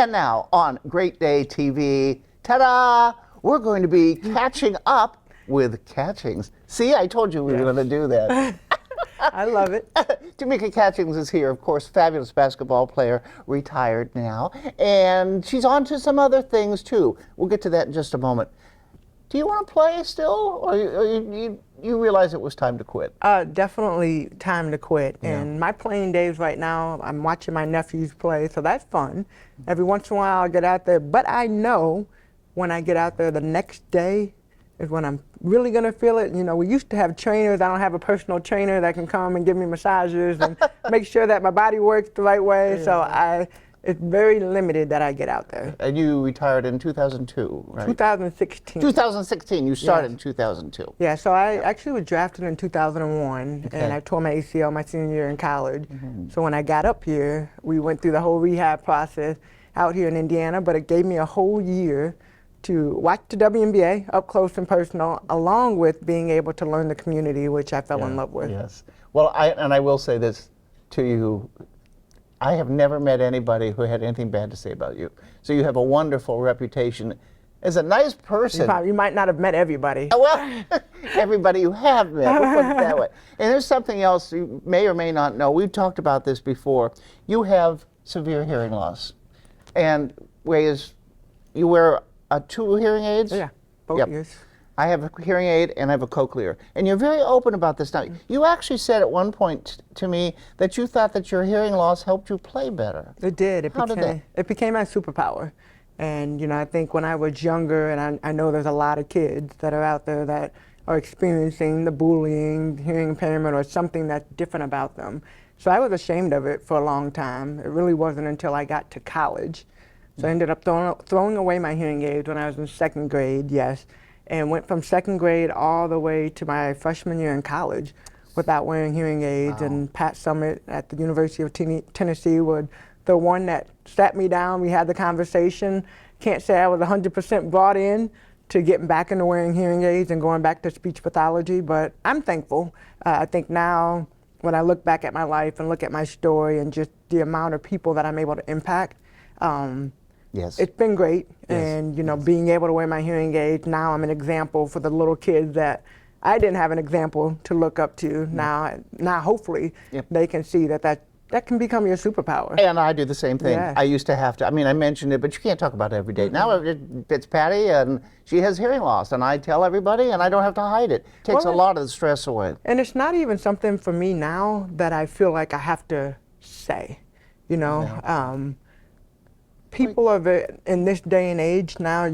And now on Great Day TV, ta-da! We're going to be catching up with Catchings. See, I told you we were going to do that. I love it. Tamika Catchings is here, of course, fabulous basketball player, retired now, and she's on to some other things too. We'll get to that in just a moment. Do you want to play still, or you realize it was time to quit? Definitely time to quit. Yeah. And my playing days right now, I'm watching my nephews play, so that's fun. Every once in a while I'll get out there, but I know when I get out there the next day is when I'm really gonna feel it. You know, we used to have trainers. I don't have a personal trainer that can come and give me massages and make sure that my body works the right way. Yeah. So it's very limited that I get out there. And you retired in 2002, right? 2016. 2016, you started Yes. in 2002. Yeah, so I actually was drafted in 2001, Okay. and I tore my ACL my senior year in college. So when I got up here, we went through the whole rehab process out here in Indiana, but it gave me a whole year to watch the WNBA up close and personal, along with being able to learn the community, which I fell in love with. Yes. Well, I will say this to you. I have never met anybody who had anything bad to say about you. So you have a wonderful reputation as a nice person. You might not have met everybody. Well, everybody you have met, we'll put it that way. And there's something else you may or may not know. We've talked about this before. You have severe hearing loss. And you wear 2 hearing aids? Yeah, both ears. I have a hearing aid and I have a cochlear. And you're very open about this now. You actually said at one point to me that you thought that your hearing loss helped you play better. It did. It became my superpower. And you know, I think when I was younger, and I know there's a lot of kids that are out there that are experiencing the bullying, hearing impairment, or something that's different about them. So I was ashamed of it for a long time. It really wasn't until I got to college. So I ended up throwing away my hearing aids when I was in 2nd grade, yes. And went from 2nd grade all the way to my freshman year in college without wearing hearing aids. Wow. And Pat Summit at the University of Tennessee was the one that sat me down. We had the conversation. Can't say I was 100% brought in to getting back into wearing hearing aids and going back to speech pathology, but I'm thankful. I think now when I look back at my life and look at my story and just the amount of people that I'm able to impact, yes. It's been great. Yes. And you know, being able to wear my hearing aids, now I'm an example for the little kids that I didn't have an example to look up to. Now hopefully they can see that can become your superpower. And I do the same thing. Yeah. I used to have to, I mentioned it, but you can't talk about it every day. Now it's Patty and she has hearing loss and I tell everybody and I don't have to hide it. It takes a lot of the stress away. And it's not even something for me now that I feel like I have to say, you know. No. People in this day and age now,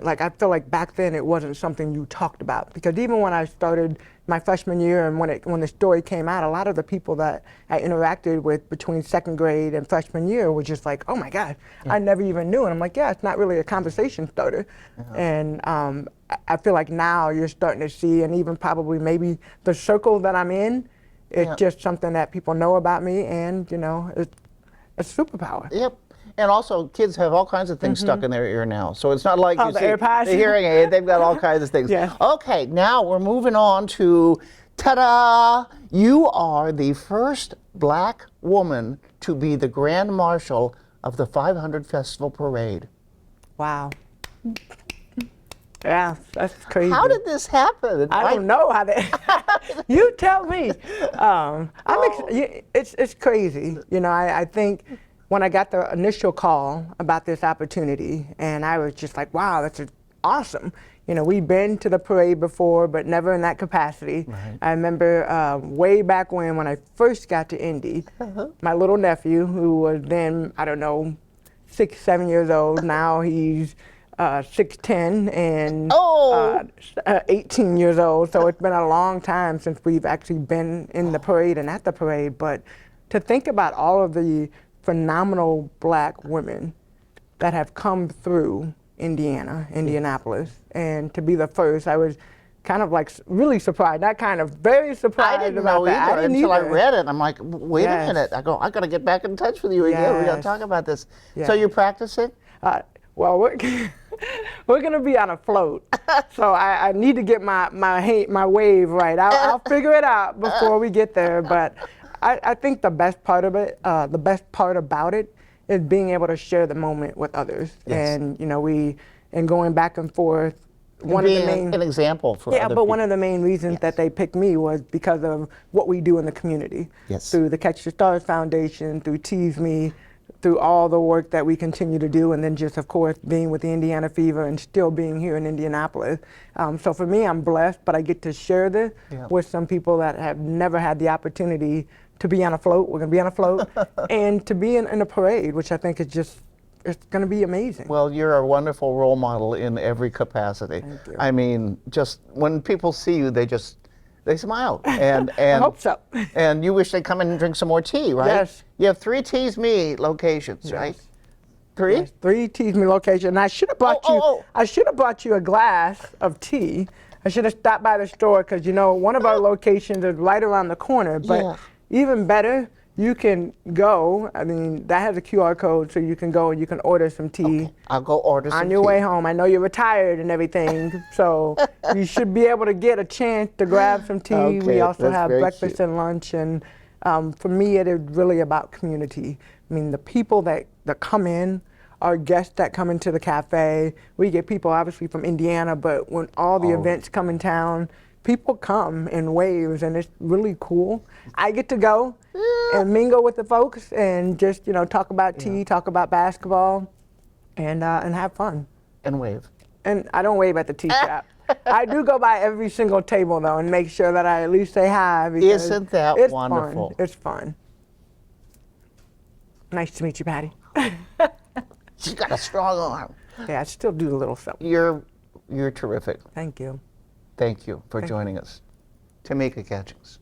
like I feel like back then it wasn't something you talked about, because even when I started my freshman year and when the story came out, a lot of the people that I interacted with between 2nd grade and freshman year were just like, oh my God, I never even knew. And I'm like, yeah, it's not really a conversation starter. And I feel like now you're starting to see, and even probably maybe the circle that I'm in, it's just something that people know about me, and you know, it's a superpower. Yep. And also, kids have all kinds of things stuck in their ear now. So it's not like you the see AirPods? the hearing aid, they've got all kinds of things. Yeah. Okay, now we're moving on to, ta-da! You are the first black woman to be the Grand Marshal of the 500 Festival Parade. Wow. Yeah, that's crazy. How did this happen? I don't know how that. You tell me. It's crazy. You know, I think when I got the initial call about this opportunity, and I was just like, wow, that's awesome. You know, we've been to the parade before, but never in that capacity. Right. I remember way back when I first got to Indy, my little nephew, who was then, I don't know, 6, 7 years old, now he's 6'10" and 18 years old. So it's been a long time since we've actually been in the parade and at the parade. But to think about all of the phenomenal black women that have come through Indianapolis, and to be the first, I was kind of like really surprised, not kind of, very surprised. I didn't about know that. either until I read it. I'm like, wait a minute. I got to get back in touch with you again. We got to talk about this. So you're practicing? Well, we're going to be on a float, so I need to get my wave right. I'll figure it out before we get there, but I think the best part about it is being able to share the moment with others. Yes. And, you know, and going back and forth. And being an example for Yeah, other but people. one of the main reasons that they picked me was because of what we do in the community. Yes. Through the Catch the Stars Foundation, through Tease Me, through all the work that we continue to do, and then just, of course, being with the Indiana Fever and still being here in Indianapolis. So for me, I'm blessed, but I get to share this with some people that have never had the opportunity to be on a float. We're going to be on a float, and to be in a parade, which I think is just, it's going to be amazing. Well, you're a wonderful role model in every capacity. Thank you. I mean, just when people see you, they smile. And I hope so. And you wish they'd come in and drink some more tea, right? Yes. You have 3 Tease Me locations, right? Yes. 3? Yes, 3 Tease Me locations. And I should have bought I should have bought you a glass of tea. I should have stopped by the store because, you know, one of our locations is right around the corner. But even better, you can go. I mean, that has a QR code, so you can go and you can order some tea. Okay. I'll go order some tea. On your way home. I know you're retired and everything, so you should be able to get a chance to grab some tea. Okay, We also that's have very breakfast cute. and lunch, and for me, it is really about community. I mean, the people that come in, our guests that come into the cafe, we get people obviously from Indiana, but when all the events come in town, people come in waves, and it's really cool. I get to go and mingle with the folks and just, you know, talk about tea, talk about basketball, and have fun. And wave. And I don't wave at the tea shop. I do go by every single table, though, and make sure that I at least say hi. Because Isn't that it's wonderful? Fun. It's fun. Nice to meet you, Patty. She's got a strong arm. Yeah, I still do a little something. You're terrific. Thank you. Thank you for joining us. Tamika Catchings.